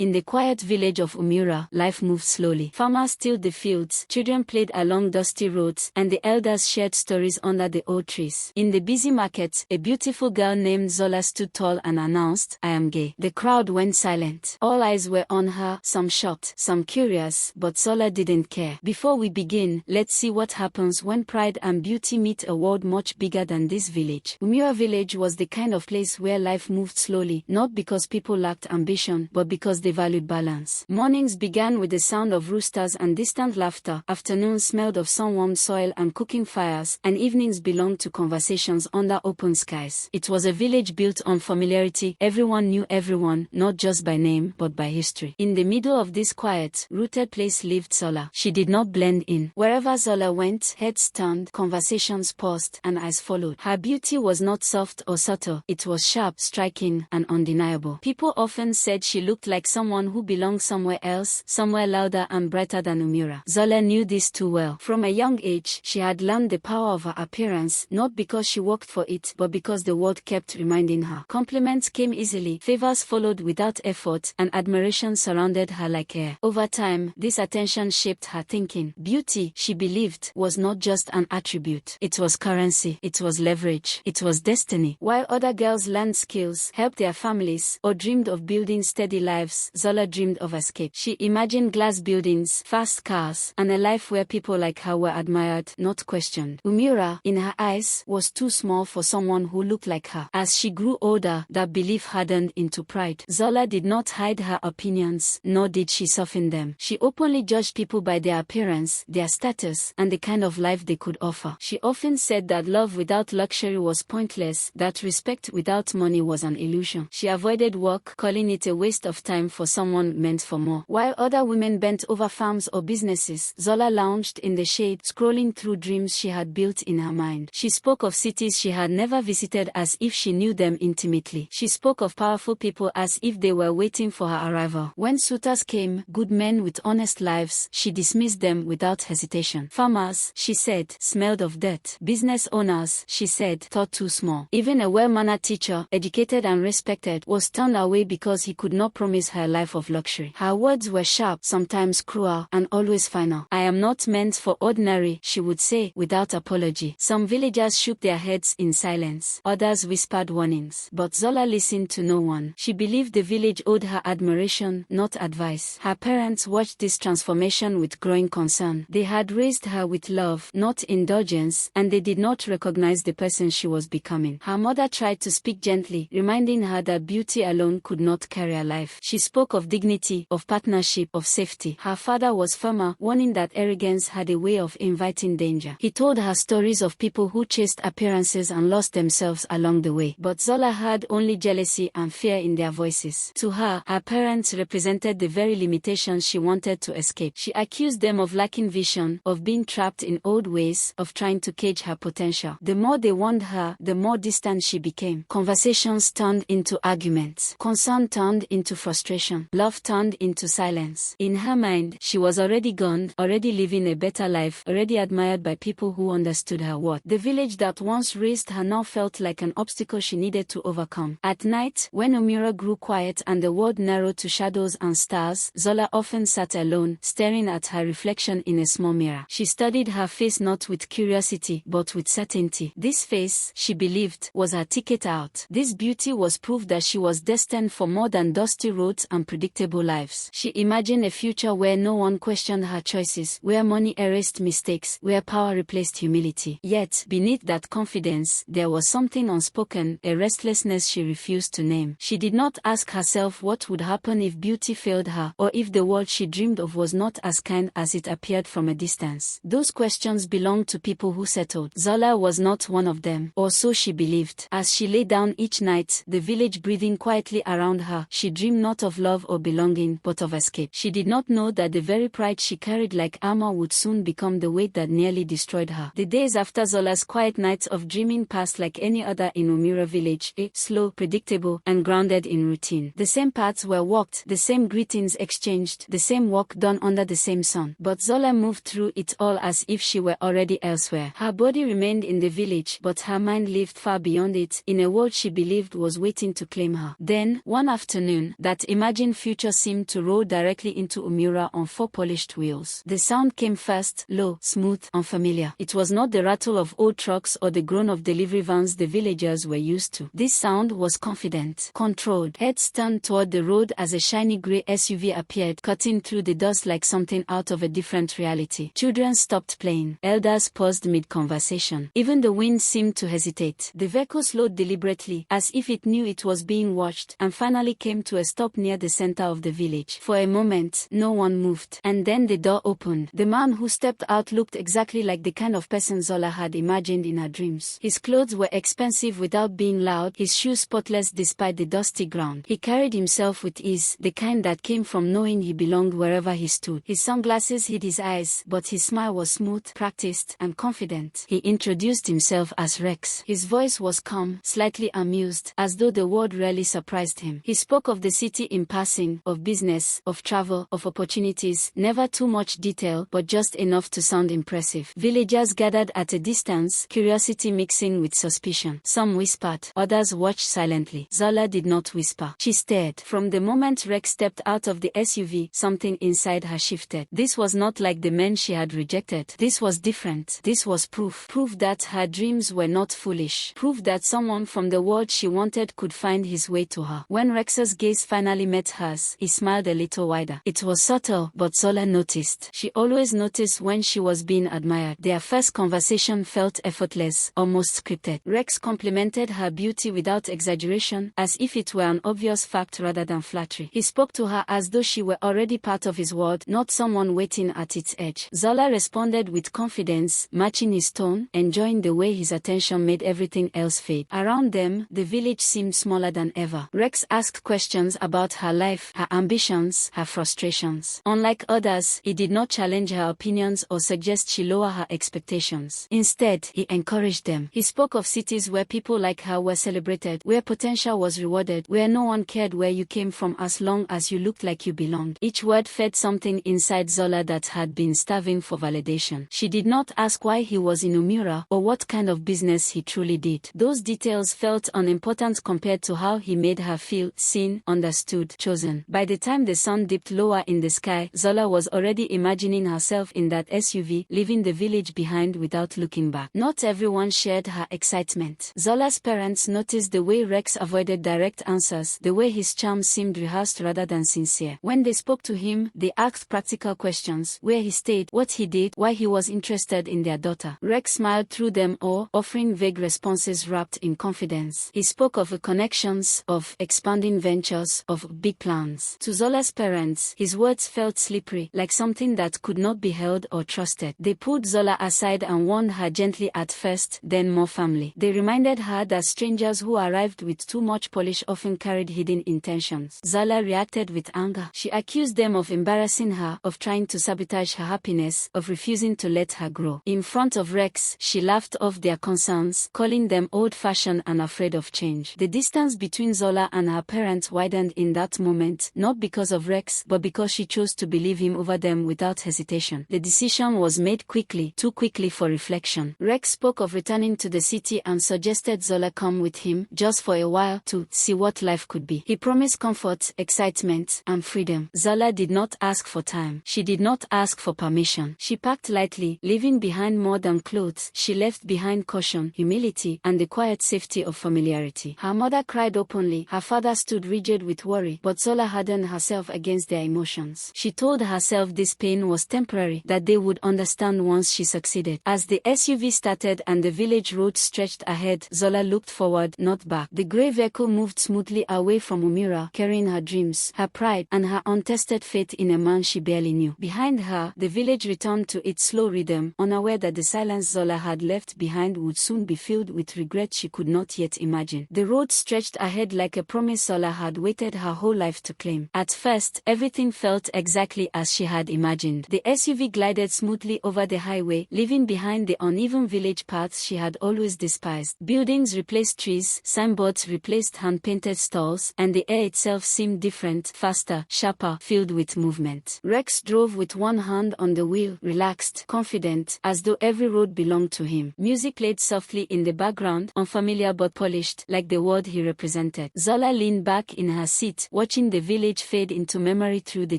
In the quiet village of Umura, life moved slowly. Farmers tilled the fields, children played along dusty roads, and the elders shared stories under the old trees. In the busy market, a beautiful girl named Zola stood tall and announced, "I am gay." The crowd went silent. All eyes were on her, some shocked, some curious, but Zola didn't care. Before we begin, let's see what happens when pride and beauty meet a world much bigger than this village. Umura village was the kind of place where life moved slowly, not because people lacked ambition, but because they valued balance. Mornings began with the sound of roosters and distant laughter, afternoons smelled of sun-warmed soil and cooking fires, and evenings belonged to conversations under open skies. It was a village built on familiarity. Everyone knew everyone, not just by name, but by history. In the middle of this quiet, rooted place lived Zola. She did not blend in. Wherever Zola went, heads turned, conversations paused, and eyes followed. Her beauty was not soft or subtle. It was sharp, striking, and undeniable. People often said she looked like someone who belonged somewhere else, somewhere louder and brighter than Umura. Zola knew this too well. From a young age, she had learned the power of her appearance, not because she worked for it, but because the world kept reminding her. Compliments came easily, favors followed without effort, and admiration surrounded her like air. Over time, this attention shaped her thinking. Beauty, she believed, was not just an attribute. It was currency, it was leverage, it was destiny. While other girls learned skills, helped their families, or dreamed of building steady lives, Zola dreamed of escape. She imagined glass buildings, fast cars, and a life where people like her were admired, not questioned. Umura, in her eyes, was too small for someone who looked like her. As she grew older, that belief hardened into pride. Zola did not hide her opinions, nor did she soften them. She openly judged people by their appearance, their status, and the kind of life they could offer. She often said that love without luxury was pointless, that respect without money was an illusion. She avoided work, calling it a waste of time for someone meant for more. While other women bent over farms or businesses, Zola lounged in the shade, scrolling through dreams she had built in her mind. She spoke of cities she had never visited as if she knew them intimately. She spoke of powerful people as if they were waiting for her arrival. When suitors came, good men with honest lives, she dismissed them without hesitation. Farmers, she said, smelled of dirt. Business owners, she said, thought too small. Even a well-mannered teacher, educated and respected, was turned away because he could not promise her a life of luxury. Her words were sharp, sometimes cruel, and always final. "I am not meant for ordinary," she would say, without apology. Some villagers shook their heads in silence. Others whispered warnings. But Zola listened to no one. She believed the village owed her admiration, not advice. Her parents watched this transformation with growing concern. They had raised her with love, not indulgence, and they did not recognize the person she was becoming. Her mother tried to speak gently, reminding her that beauty alone could not carry a life. She spoke of dignity, of partnership, of safety. Her father was firmer, warning that arrogance had a way of inviting danger. He told her stories of people who chased appearances and lost themselves along the way. But Zola heard only jealousy and fear in their voices. To her, her parents represented the very limitations she wanted to escape. She accused them of lacking vision, of being trapped in old ways, of trying to cage her potential. The more they warned her, the more distant she became. Conversations turned into arguments. Concern turned into frustration. Love turned into silence. In her mind, she was already gone, already living a better life, already admired by people who understood her worth. The village that once raised her now felt like an obstacle she needed to overcome. At night, when Umura grew quiet and the world narrowed to shadows and stars, Zola often sat alone, staring at her reflection in a small mirror. She studied her face not with curiosity, but with certainty. This face, she believed, was her ticket out. This beauty was proof that she was destined for more than dusty roads and predictable lives. She imagined a future where no one questioned her choices, where money erased mistakes, where power replaced humility. Yet, beneath that confidence, there was something unspoken, a restlessness she refused to name. She did not ask herself what would happen if beauty failed her, or if the world she dreamed of was not as kind as it appeared from a distance. Those questions belonged to people who settled. Zola was not one of them, or so she believed. As she lay down each night, the village breathing quietly around her, she dreamed not of love or belonging, but of escape. She did not know that the very pride she carried like armor would soon become the weight that nearly destroyed her. The days after Zola's quiet nights of dreaming passed like any other in Umura village, slow, predictable, and grounded in routine. The same paths were walked, the same greetings exchanged, the same work done under the same sun. But Zola moved through it all as if she were already elsewhere. Her body remained in the village, but her mind lived far beyond it, in a world she believed was waiting to claim her. Then, one afternoon, that imagined future seemed to roll directly into Umura on 4 polished wheels. The sound came fast, low, smooth, unfamiliar. It was not the rattle of old trucks or the groan of delivery vans the villagers were used to. This sound was confident, controlled. Heads turned toward the road as a shiny grey SUV appeared, cutting through the dust like something out of a different reality. Children stopped playing. Elders paused mid-conversation. Even the wind seemed to hesitate. The vehicle slowed deliberately, as if it knew it was being watched, and finally came to a stop near the center of the village. For a moment, no one moved. And then the door opened. The man who stepped out looked exactly like the kind of person Zola had imagined in her dreams. His clothes were expensive without being loud, his shoes spotless despite the dusty ground. He carried himself with ease, the kind that came from knowing he belonged wherever he stood. His sunglasses hid his eyes, but his smile was smooth, practiced, and confident. He introduced himself as Rex. His voice was calm, slightly amused, as though the word really surprised him. He spoke of the city in passing, of business, of travel, of opportunities, never too much detail, but just enough to sound impressive. Villagers gathered at a distance, curiosity mixing with suspicion. Some whispered, others watched silently. Zola did not whisper. She stared. From the moment Rex stepped out of the SUV, something inside her shifted. This was not like the men she had rejected. This was different. This was proof. Proof that her dreams were not foolish. Proof that someone from the world she wanted could find his way to her. When Rex's gaze finally met hers, he smiled a little wider. It was subtle, but Zola noticed. She always noticed when she was being admired. Their first conversation felt effortless, almost scripted. Rex complimented her beauty without exaggeration, as if it were an obvious fact rather than flattery. He spoke to her as though she were already part of his world, not someone waiting at its edge. Zola responded with confidence, matching his tone, enjoying the way his attention made everything else fade. Around them, the village seemed smaller than ever. Rex asked questions about her life, her ambitions, her frustrations. Unlike others, he did not challenge her opinions or suggest she lower her expectations. Instead, he encouraged them. He spoke of cities where people like her were celebrated, where potential was rewarded, where no one cared where you came from as long as you looked like you belonged. Each word fed something inside Zola that had been starving for validation. She did not ask why he was in Umura or what kind of business he truly did. Those details felt unimportant compared to how he made her feel seen, understood, chosen. By the time the sun dipped lower in the sky, Zola was already imagining herself in that SUV, leaving the village behind without looking back. Not everyone shared her excitement. Zola's parents noticed the way Rex avoided direct answers, the way his charm seemed rehearsed rather than sincere. When they spoke to him, they asked practical questions: where he stayed, what he did, why he was interested in their daughter. Rex smiled through them all, offering vague responses wrapped in confidence. He spoke of connections, of expanding ventures, of big plans. To Zola's parents, his words felt slippery, like something that could not be held or trusted. They pulled Zola aside and warned her gently at first, then more firmly. They reminded her that strangers who arrived with too much polish often carried hidden intentions. Zola reacted with anger. She accused them of embarrassing her, of trying to sabotage her happiness, of refusing to let her grow. In front of Rex, she laughed off their concerns, calling them old-fashioned and afraid of change. The distance between Zola and her parents widened in that moment, not because of Rex, but because she chose to believe him over them without hesitation. The decision was made quickly, too quickly for reflection. Rex spoke of returning to the city and suggested Zola come with him, just for a while, to see what life could be. He promised comfort, excitement, and freedom. Zola did not ask for time. She did not ask for permission. She packed lightly, leaving behind more than clothes. She left behind caution, humility, and the quiet safety of familiarity. Her mother cried openly. Her father stood rigid with worry, but Zola hardened herself against their emotions. She told herself this pain was temporary, that they would understand once she succeeded. As the SUV started and the village road stretched ahead, Zola looked forward, not back. The grey vehicle moved smoothly away from Umura, carrying her dreams, her pride, and her untested faith in a man she barely knew. Behind her, the village returned to its slow rhythm, unaware that the silence Zola had left behind would soon be filled with regret she could not yet imagine. The road stretched ahead like a promise Zola had waited her whole life to claim. At first, everything felt exactly as she had imagined. The SUV glided smoothly over the highway, leaving behind the uneven village paths she had always despised. Buildings replaced trees, signboards replaced hand-painted stalls, and the air itself seemed different, faster, sharper, filled with movement. Rex drove with one hand on the wheel, relaxed, confident, as though every road belonged to him. Music played softly in the background, unfamiliar but polished, like the world he represented. Zola leaned back in her seat, watching the village fade into memory through the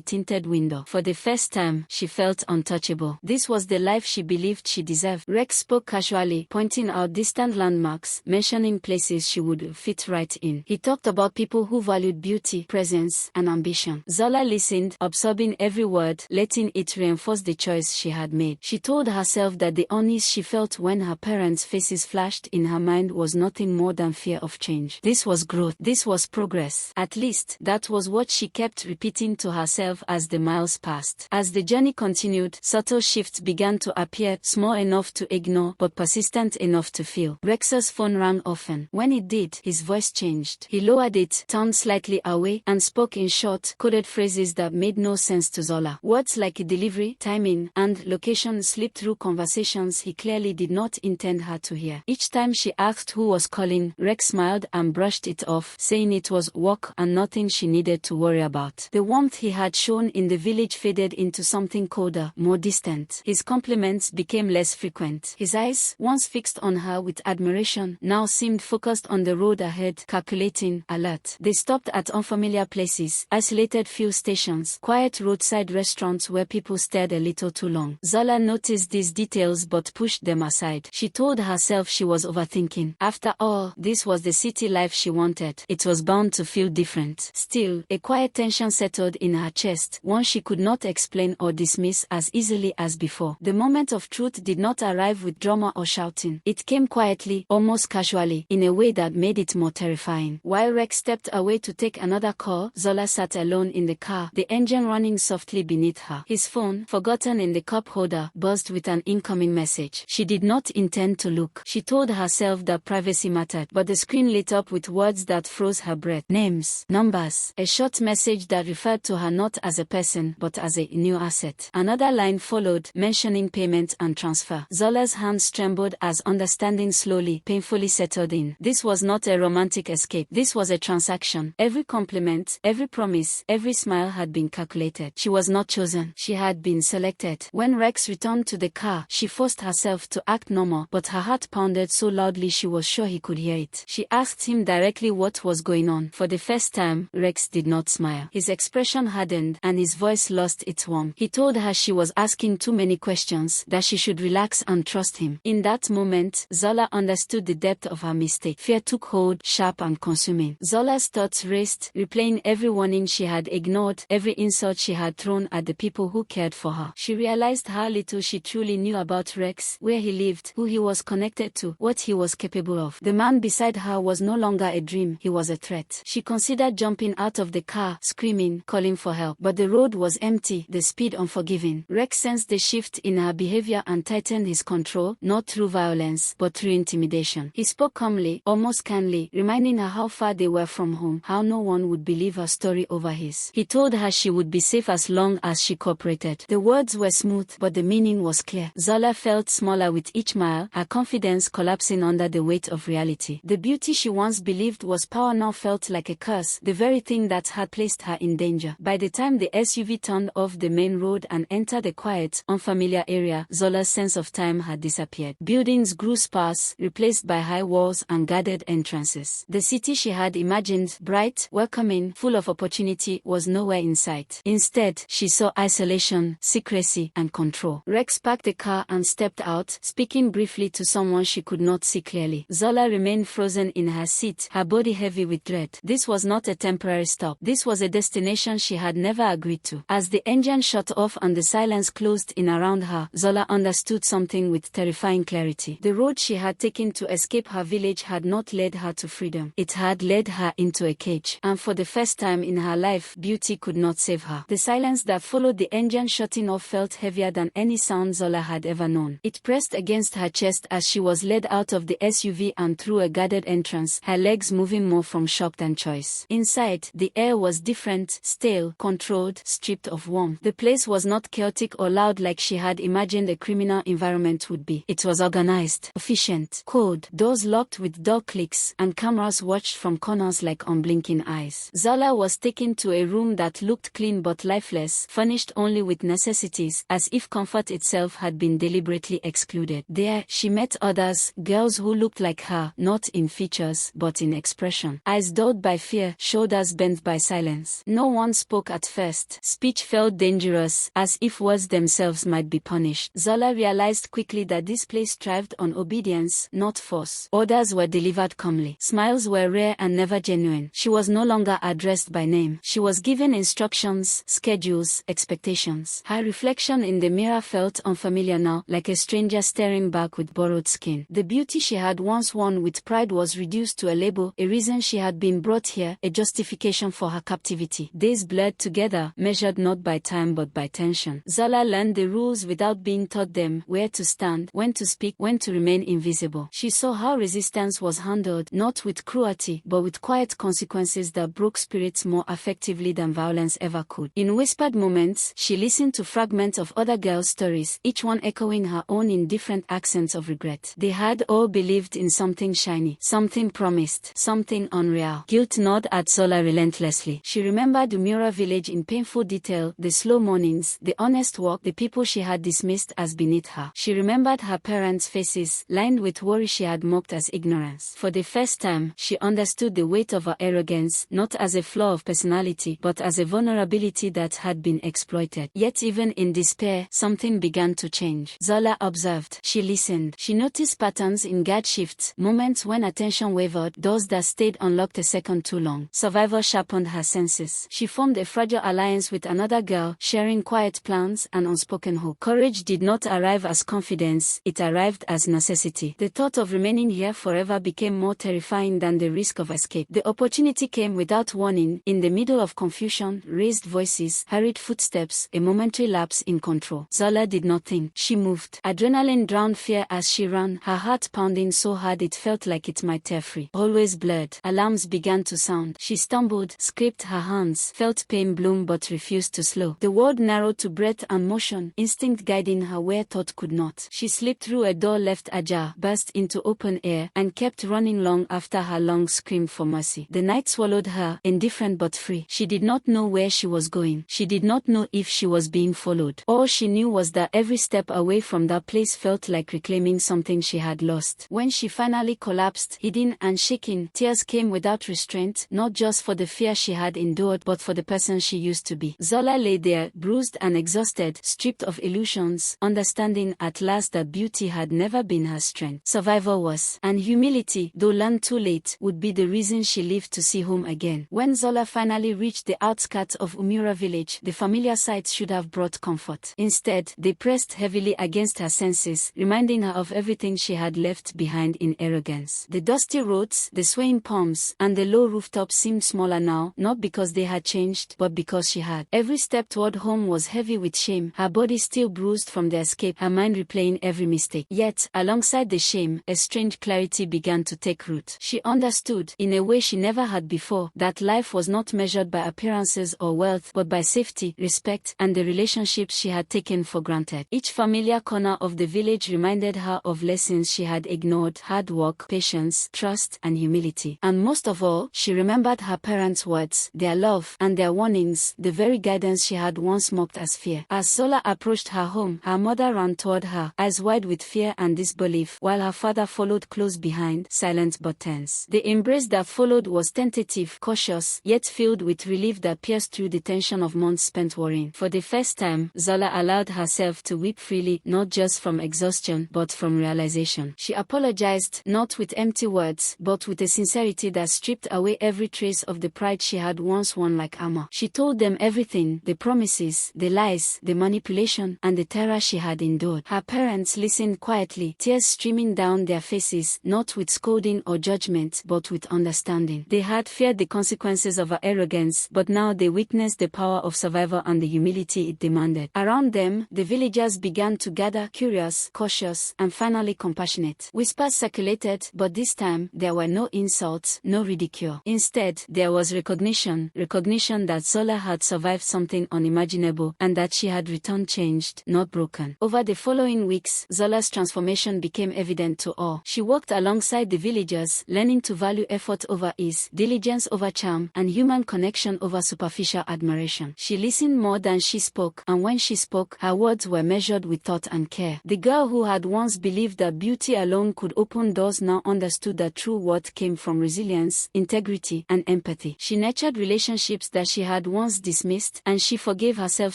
tinted window. For the first time, she felt untouchable. This was the life she believed she deserved. Rex spoke casually, pointing out distant landmarks, mentioning places she would fit right in. He talked about people who valued beauty, presence, and ambition. Zola listened, absorbing every word, letting it reinforce the choice she had made. She told herself that the unease she felt when her parents' faces flashed in her mind was nothing more than fear of change. This was growth. This was progress. At least, that was what she kept repeating to herself as the miles passed. As the journey continued, subtle shifts began to appear, small enough to ignore, but persistent enough to feel. Rex's phone rang often. When it did, his voice changed. He lowered it, turned slightly away, and spoke in short, coded phrases that made no sense to Zola. Words like delivery, timing, and location slipped through conversations he clearly did not intend her to hear. Each time she asked who was calling, Rex smiled and brushed it off, saying it was work and nothing she needed to worry about. The warmth he had shown in the village faded into something colder, more distant. His compliments became less frequent. His eyes, once fixed on her with admiration, now seemed focused on the road ahead, calculating, alert. They stopped at unfamiliar places, isolated fuel stations, quiet roadside restaurants where people stared a little too long. Zola noticed these details but pushed them aside. She told herself she was overthinking. After all, this was the city life she wanted. It was bound to feel different. Still, a quiet tension settled in her chest, one she could not explain or dismiss as easily as before. The moment of truth did not arrive with drama or shouting. It came quietly, almost casually, in a way that made it more terrifying. While Rex stepped away to take another call, Zola sat alone in the car, the engine running softly beneath her. His phone, forgotten in the cup holder, buzzed with an incoming message. She did not intend to look. She told herself that privacy mattered, but the screen lit up with words that froze her breath. Names, numbers, a short message that referred to her not as a person, but as a new asset. Another line followed, mentioning payment and transfer. Zola's hands trembled as understanding slowly, painfully settled in. This was not a romantic escape. This was a transaction. Every compliment, every promise, every smile had been calculated. She was not chosen. She had been selected. When Rex returned to the car, she forced herself to act normal, but her heart pounded so loudly she was sure he could hear it. She asked him directly what was going on. For the first time, Rex did not smile. His expression hardened, and his voice lost its warmth. He told her she was asking too many questions, that she should relax and trust him. In that moment, Zola understood the depth of her mistake. Fear took hold, sharp and consuming. Zola's thoughts raced, replaying every warning she had ignored, every insult she had thrown at the people who cared for her. She realized how little she truly knew about Rex, where he lived, who he was connected to, what he was capable of. The man beside her was no longer a dream, he was a threat. She considered jumping out of the car, screaming, calling for help. But the road was empty, the speed unforgiving. Rex sensed the shift in her behavior and tightened his control, not through violence, but through intimidation. He spoke calmly, almost kindly, reminding her how far they were from home, how no one would believe her story over his. He told her she would be safe as long as she cooperated. The words were smooth, but the meaning was clear. Zola felt smaller with each mile, her confidence collapsing under the weight of reality. The beauty she once believed was power now felt like a curse, the very thing that had placed her in danger. By the time the SUV turned off the main road and entered the quiet, unfamiliar area, Zola's sense of time had disappeared. Buildings grew sparse, replaced by high walls and guarded entrances. The city she had imagined, bright, welcoming, full of opportunity, was nowhere in sight. Instead, she saw isolation, secrecy, and control. Rex parked the car and stepped out, speaking briefly to someone she could not see clearly. Zola remained frozen in her seat, her body heavy with dread. This was not a temporary stop. This was a destination she had never agreed to. As the engine shut off and the silence closed in around her, Zola understood something with terrifying clarity. The road she had taken to escape her village had not led her to freedom. It had led her into a cage. And for the first time in her life, beauty could not save her. The silence that followed the engine shutting off felt heavier than any sound Zola had ever known. It pressed against her chest as she was led out of the SUV and through a guarded entrance, her legs moving more from shock than choice. Inside, the air was different, stale, controlled, stripped of warmth. The place was not chaotic or loud like she had imagined a criminal environment would be. It was organized, efficient, cold, doors locked with dull clicks, and cameras watched from corners like unblinking eyes. Zola was taken to a room that looked clean but lifeless, furnished only with necessities, as if comfort itself had been deliberately excluded. There, she met others, girls who looked like her, not in features, but in expression. Eyes dulled by fear, shoulders ears bent by silence. No one spoke at first. Speech felt dangerous, as if words themselves might be punished. Zola realized quickly that this place thrived on obedience, not force. Orders were delivered calmly. Smiles were rare and never genuine. She was no longer addressed by name. She was given instructions, schedules, expectations. Her reflection in the mirror felt unfamiliar now, like a stranger staring back with borrowed skin. The beauty she had once worn with pride was reduced to a label, a reason she had been brought here, a justification for her captivity. Days blurred together, measured not by time but by tension. Zola learned the rules without being taught them: where to stand, when to speak, when to remain invisible. She saw how resistance was handled, not with cruelty, but with quiet consequences that broke spirits more effectively than violence ever could. In whispered moments, she listened to fragments of other girls' stories, each one echoing her own in different accents of regret. They had all believed in something shiny, something promised, something unreal. Guilt gnawed at Zola relentlessly. She remembered the Umura village in painful detail, the slow mornings, the honest work, the people she had dismissed as beneath her. She remembered her parents' faces, lined with worry she had mocked as ignorance. For the first time, she understood the weight of her arrogance, not as a flaw of personality, but as a vulnerability that had been exploited. Yet even in despair, something began to change. Zola observed. She listened. She noticed patterns in guard shifts, moments when attention wavered, doors that stayed unlocked a second too long. Survival sharpened her senses. She formed a fragile alliance with another girl, sharing quiet plans and unspoken hope. Courage did not arrive as confidence, it arrived as necessity. The thought of remaining here forever became more terrifying than the risk of escape. The opportunity came without warning, in the middle of confusion, raised voices, hurried footsteps, a momentary lapse in control. Zola did not think. She moved. Adrenaline drowned fear as she ran, her heart pounding so hard it felt like it might tear free. Always blurred. Alarms began to sound. She stumbled, scraped her hands, felt pain bloom but refused to slow. The world narrowed to breath and motion, instinct guiding her where thought could not. She slipped through a door left ajar, burst into open air, and kept running long after her lungs screamed for mercy. The night swallowed her, indifferent but free. She did not know where she was going. She did not know if she was being followed. All she knew was that every step away from that place felt like reclaiming something she had lost. When she finally collapsed, hidden and shaking, tears came without restraint, not just for the fear she had endured but for the person she used to be. Zola lay there, bruised and exhausted, stripped of illusions, understanding at last that beauty had never been her strength. Survival was, and humility, though learned too late, would be the reason she lived to see home again. When Zola finally reached the outskirts of Umura village, the familiar sights should have brought comfort. Instead, they pressed heavily against her senses, reminding her of everything she had left behind in arrogance. The dusty roads, the swaying palms, and the low rooftops seemed smaller now, not because they had changed, but because she had. Every step toward home was heavy with shame, her body still bruised from the escape, her mind replaying every mistake. Yet, alongside the shame, a strange clarity began to take root. She understood, in a way she never had before, that life was not measured by appearances or wealth, but by safety, respect, and the relationships she had taken for granted. Each familiar corner of the village reminded her of lessons she had ignored: hard work, patience, trust, and humility. And most of all, she remembered her parents' words, their love, and their warnings, the very guidance she had once mocked as fear. As Zola approached her home, her mother ran toward her, eyes wide with fear and disbelief, while her father followed close behind, silent but tense. The embrace that followed was tentative, cautious, yet filled with relief that pierced through the tension of months spent worrying. For the first time, Zola allowed herself to weep freely, not just from exhaustion, but from realization. She apologized, not with empty words, but with a sincerity that stripped away every trace of the pride she had once worn like armor. She told them everything: the promises, the lies, the manipulation, and the terror she had endured. Her parents listened quietly, tears streaming down their faces, not with scolding or judgment, but with understanding. They had feared the consequences of her arrogance, but now they witnessed the power of survival and the humility it demanded. Around them, the villagers began to gather, curious, cautious, and finally compassionate. Whispers circulated, but this time, there were no insults, no ridicule. Instead, there was recognition that Zola had survived something unimaginable, and that she had returned changed, not broken. Over the following weeks, Zola's transformation became evident to all. She walked alongside the villagers, learning to value effort over ease, diligence over charm, and human connection over superficial admiration. She listened more than she spoke, and when she spoke, her words were measured with thought and care. The girl who had once believed that beauty alone could open doors now understood that true worth came from resilience, integrity, and empathy. empathy. She nurtured relationships that she had once dismissed, and she forgave herself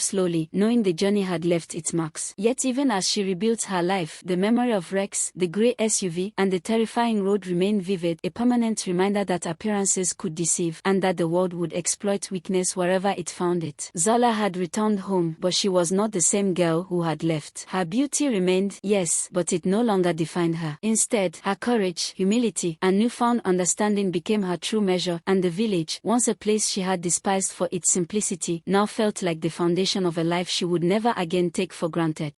slowly, knowing the journey had left its marks. Yet even as she rebuilt her life, the memory of Rex, the grey SUV, and the terrifying road remained vivid, a permanent reminder that appearances could deceive, and that the world would exploit weakness wherever it found it. Zola had returned home, but she was not the same girl who had left. Her beauty remained, yes, but it no longer defined her. Instead, her courage, humility, and newfound understanding became her true measure, and the village, once a place she had despised for its simplicity, now felt like the foundation of a life she would never again take for granted.